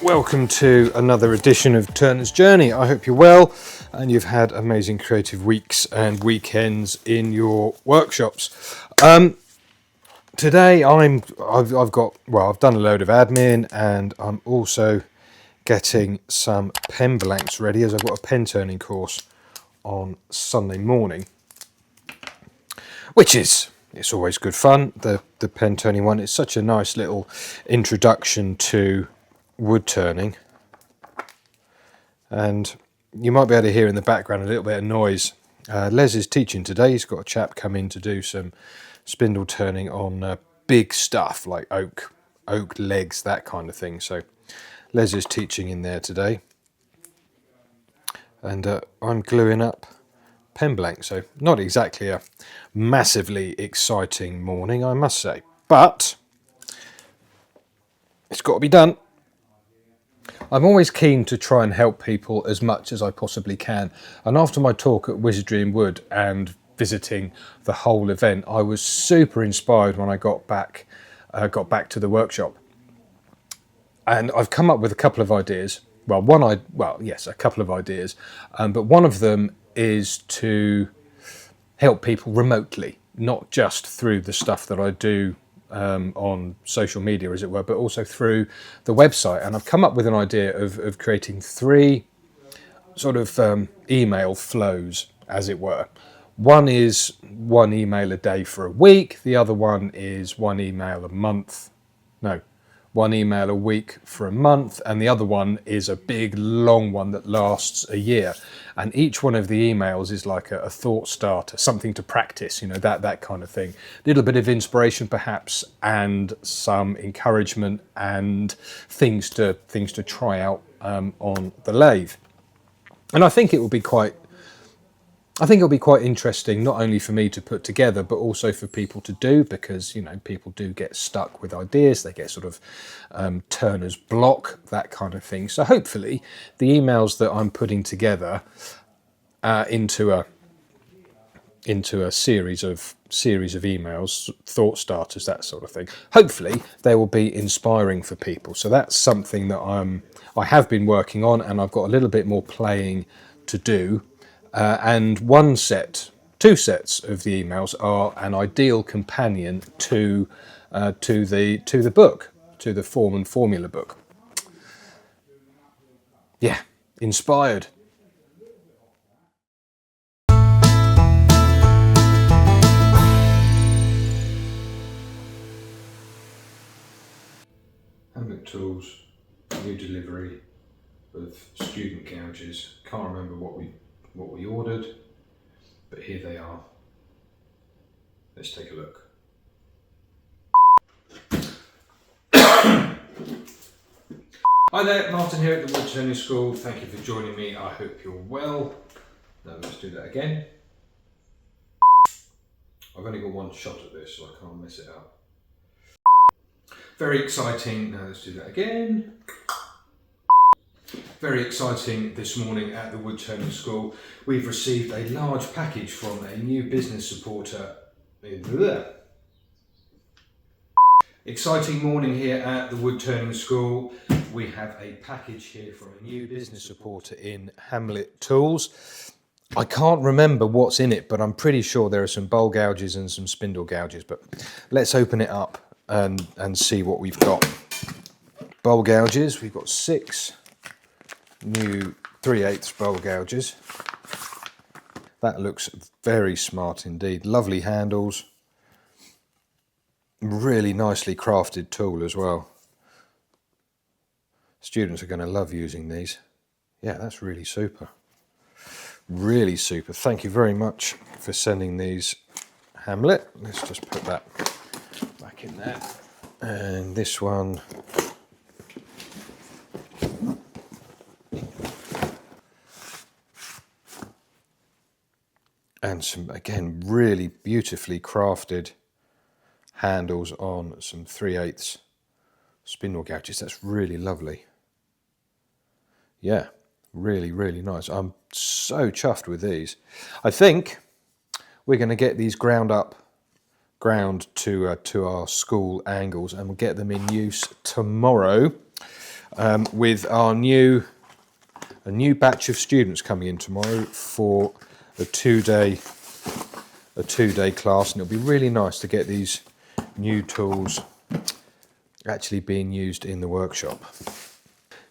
Welcome to another edition of Turner's Journey. I hope you're well and you've had amazing creative weeks and weekends in your workshops. Today I've done a load of admin and I'm also getting some pen blanks ready as I've got a pen turning course on Sunday morning, which is it's always good fun. The pen turning one is such a nice little introduction to wood turning, and you might be able to hear in the background a little bit of noise. Les is teaching today. He's got a chap come in to do some spindle turning on big stuff like oak legs, that kind of thing. So Les is teaching in there today, and I'm gluing up pen blanks. So not exactly a massively exciting morning, I must say, but it's got to be done. I'm always keen to try and help people as much as I possibly can, and after my talk at Wizardry in Wood and visiting the whole event, I was super inspired when I got back to the workshop, and I've come up with a couple of ideas. A couple of ideas, but one of them is to help people remotely, not just through the stuff that I do on social media, as it were, but also through the website. And I've come up with an idea of creating three sort of email flows, as it were. One is one email a day for a week. The other one is one email a week for a month, and the other one is a big long one that lasts a year. And each one of the emails is like a thought starter, something to practice, that kind of thing. A little bit of inspiration perhaps, and some encouragement and things to try out on the lathe. And I think it'll be quite interesting, not only for me to put together, but also for people to do, because people do get stuck with ideas. They get sort of turner's block, that kind of thing. So hopefully the emails that I'm putting together into a series of emails, thought starters, that sort of thing, hopefully they will be inspiring for people. So that's something that I have been working on, and I've got a little bit more playing to do. And two sets of the emails are an ideal companion to the book, to the form and formula book. Yeah, inspired. Hampshire tools, new delivery of student gouges. Can't remember what we ordered, but here they are. Let's take a look. Hi there, Martin here at the Woodturning School. Thank you for joining me. I hope you're well. Now let's do that again. I've only got one shot at this, so I can't mess it up. Very exciting. Now let's do that again. Very exciting this morning at the Woodturning School. We've received a large package from a new business supporter. Exciting morning here at the Woodturning School. We have a package here from a new business supporter in Hampshire Tools. I can't remember what's in it, but I'm pretty sure there are some bowl gouges and some spindle gouges. But let's open it up and see what we've got. Bowl gouges, we've got 6 new 3/8 bowl gouges. That looks very smart indeed. Lovely handles. Really nicely crafted tool as well. Students are going to love using these. Yeah, that's really super. Really super. Thank you very much for sending these, Hamlet. Let's just put that back in there. And this one. And some, again, really beautifully crafted handles on some 3/8 spindle gouges. That's really lovely. Yeah, Really, really nice. I'm so chuffed with these. I think we're going to get these ground to our school angles, and we'll get them in use tomorrow with our new batch of students coming in tomorrow for a two-day class, and it'll be really nice to get these new tools actually being used in the workshop.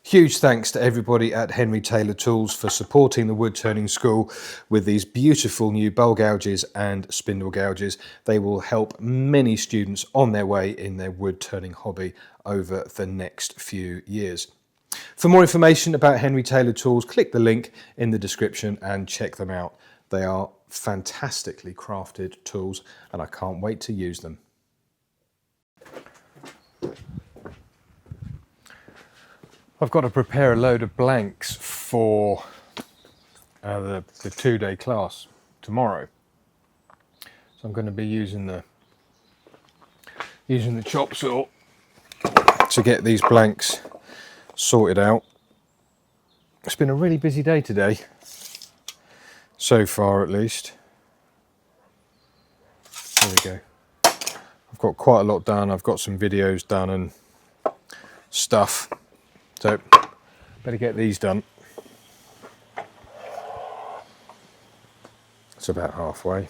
Huge thanks to everybody at Henry Taylor Tools for supporting the wood turning school with these beautiful new bowl gouges and spindle gouges. They will help many students on their way in their wood turning hobby over the next few years. For more information about Henry Taylor Tools, click the link in the description and check them out. They are fantastically crafted tools and I can't wait to use them. I've got to prepare a load of blanks for the two-day class tomorrow. So I'm going to be using the chop saw to get these blanks sorted out. It's been a really busy day today, so far at least. There we go. I've got quite a lot done. I've got some videos done and stuff. So, better get these done. It's about halfway.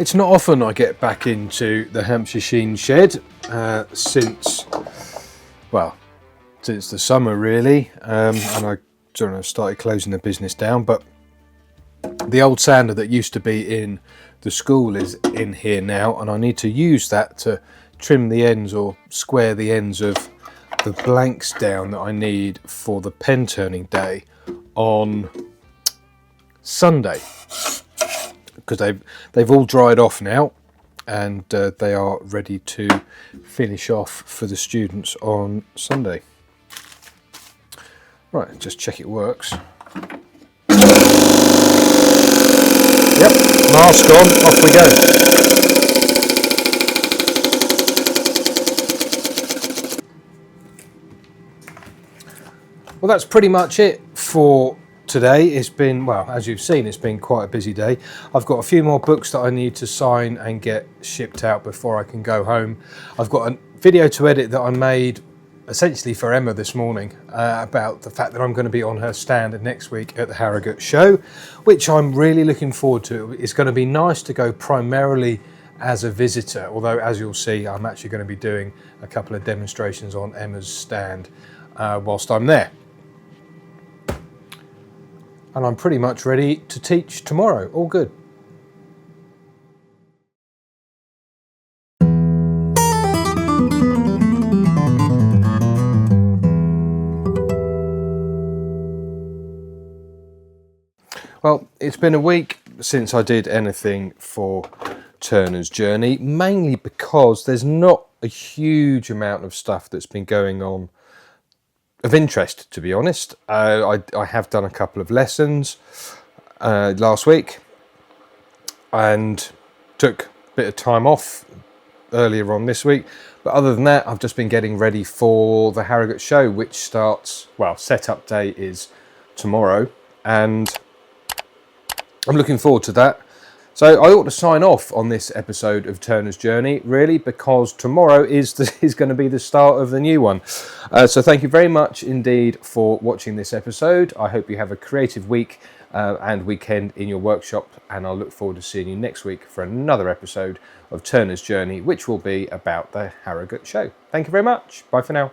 It's not often I get back into the Hampshire sheen shed since the summer really, and I sort of started closing the business down, but the old sander that used to be in the school is in here now, and I need to use that to trim the ends or square the ends of the blanks down that I need for the pen turning day on Sunday. Because they've all dried off now, and they are ready to finish off for the students on Sunday. Right, just check it works. Yep, mask on, off we go. Well, that's pretty much it for today. It's been, well, as you've seen, it's been quite a busy day. I've got a few more books that I need to sign and get shipped out before I can go home. I've got a video to edit that I made essentially for Emma this morning about the fact that I'm going to be on her stand next week at the Harrogate show, which I'm really looking forward to. It's going to be nice to go primarily as a visitor, although as you'll see, I'm actually going to be doing a couple of demonstrations on Emma's stand whilst I'm there. And I'm pretty much ready to teach tomorrow. All good. Well, it's been a week since I did anything for Turner's Journey, mainly because there's not a huge amount of stuff that's been going on of interest, to be honest. I have done a couple of lessons last week and took a bit of time off earlier on this week, but other than that, I've just been getting ready for the Harrogate show, which starts, well, setup day is tomorrow, and I'm looking forward to that. So I ought to sign off on this episode of Turner's Journey, really, because tomorrow is going to be the start of the new one. So thank you very much indeed for watching this episode. I hope you have a creative week and weekend in your workshop, and I'll look forward to seeing you next week for another episode of Turner's Journey, which will be about the Harrogate show. Thank you very much. Bye for now.